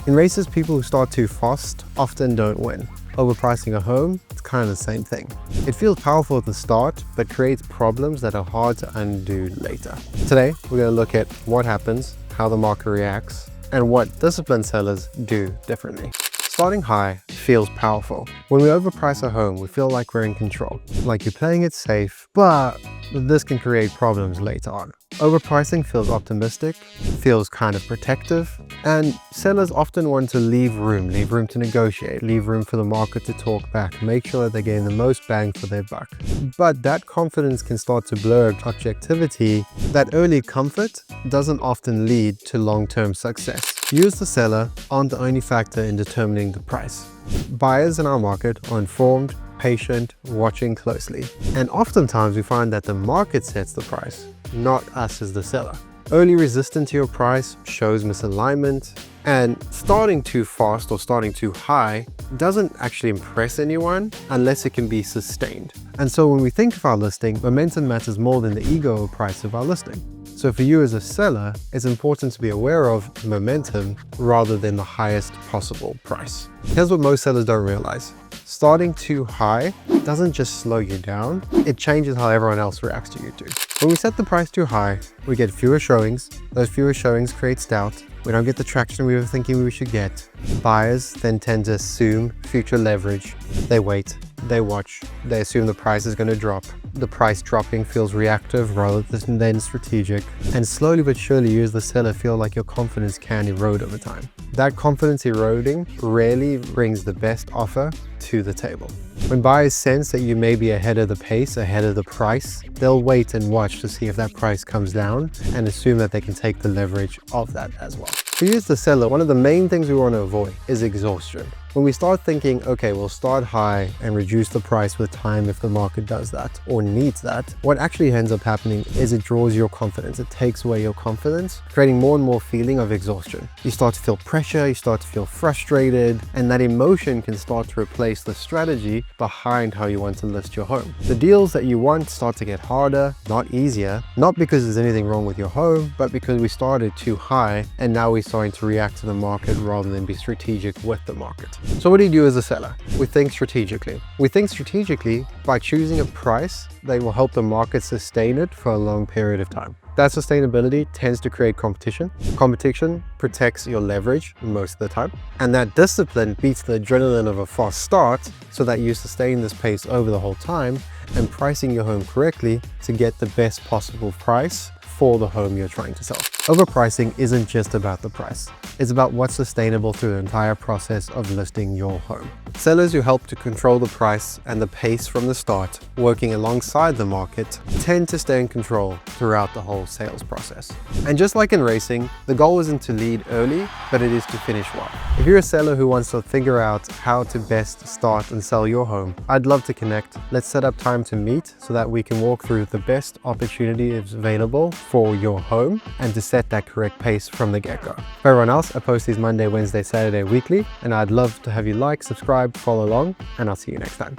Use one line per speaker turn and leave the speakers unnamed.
In races, people who start too fast often don't win. Overpricing a home, it's kind of the same thing. It feels powerful at the start, but creates problems that are hard to undo later. Today, we're going to look at what happens, how the market reacts, and what disciplined sellers do differently. Starting high feels powerful. When we overprice a home, we feel like we're in control, like you're playing it safe, but this can create problems later on. Overpricing feels optimistic, feels kind of protective, and sellers often want to leave room to negotiate, leave room for the market to talk back, make sure that they're getting the most bang for their buck. But that confidence can start to blur objectivity. That early comfort doesn't often lead to long-term success. You as the seller aren't the only factor in determining the price. Buyers in our market are informed, patient, watching closely. And oftentimes we find that the market sets the price, not us as the seller. Early resistance to your price shows misalignment, and starting too fast or starting too high doesn't actually impress anyone unless it can be sustained. And so when we think of our listing, momentum matters more than the ego price of our listing. So for you as a seller, it's important to be aware of momentum rather than the highest possible price. Here's what most sellers don't realize. Starting too high doesn't just slow you down, it changes how everyone else reacts to you too. When we set the price too high, we get fewer showings. Those fewer showings create doubt. We don't get the traction we were thinking we should get. Buyers then tend to assume future leverage. They wait, they watch, they assume the price is going to drop. The price dropping feels reactive rather than strategic. And slowly but surely you as the seller feel like your confidence can erode over time. That confidence eroding rarely brings the best offer to the table. When buyers sense that you may be ahead of the pace, ahead of the price, they'll wait and watch to see if that price comes down and assume that they can take the leverage of that as well. For you as the seller, one of the main things we want to avoid is exhaustion. When we start thinking, okay, we'll start high and reduce the price with time if the market does that or needs that, what actually ends up happening is it draws your confidence. It takes away your confidence, creating more and more feeling of exhaustion. You start to feel pressure, you start to feel frustrated, and that emotion can start to replace the strategy behind how you want to list your home. The deals that you want start to get harder, not easier, not because there's anything wrong with your home, but because we started too high and now we're starting to react to the market rather than be strategic with the market. So what do you do as a seller? We think strategically. We think strategically by choosing a price that will help the market sustain it for a long period of time. That sustainability tends to create competition. Competition protects your leverage most of the time. And that discipline beats the adrenaline of a fast start so that you sustain this pace over the whole time and pricing your home correctly to get the best possible price for the home you're trying to sell. Overpricing isn't just about the price. It's about what's sustainable through the entire process of listing your home. Sellers who help to control the price and the pace from the start, working alongside the market, tend to stay in control throughout the whole sales process. And just like in racing, the goal isn't to lead early, but it is to finish well. If you're a seller who wants to figure out how to best start and sell your home, I'd love to connect. Let's set up time to meet so that we can walk through the best opportunities available for your home and to set that correct pace from the get-go. For everyone else, I post these Monday, Wednesday, Saturday weekly, and I'd love to have you like, subscribe, follow along, and I'll see you next time.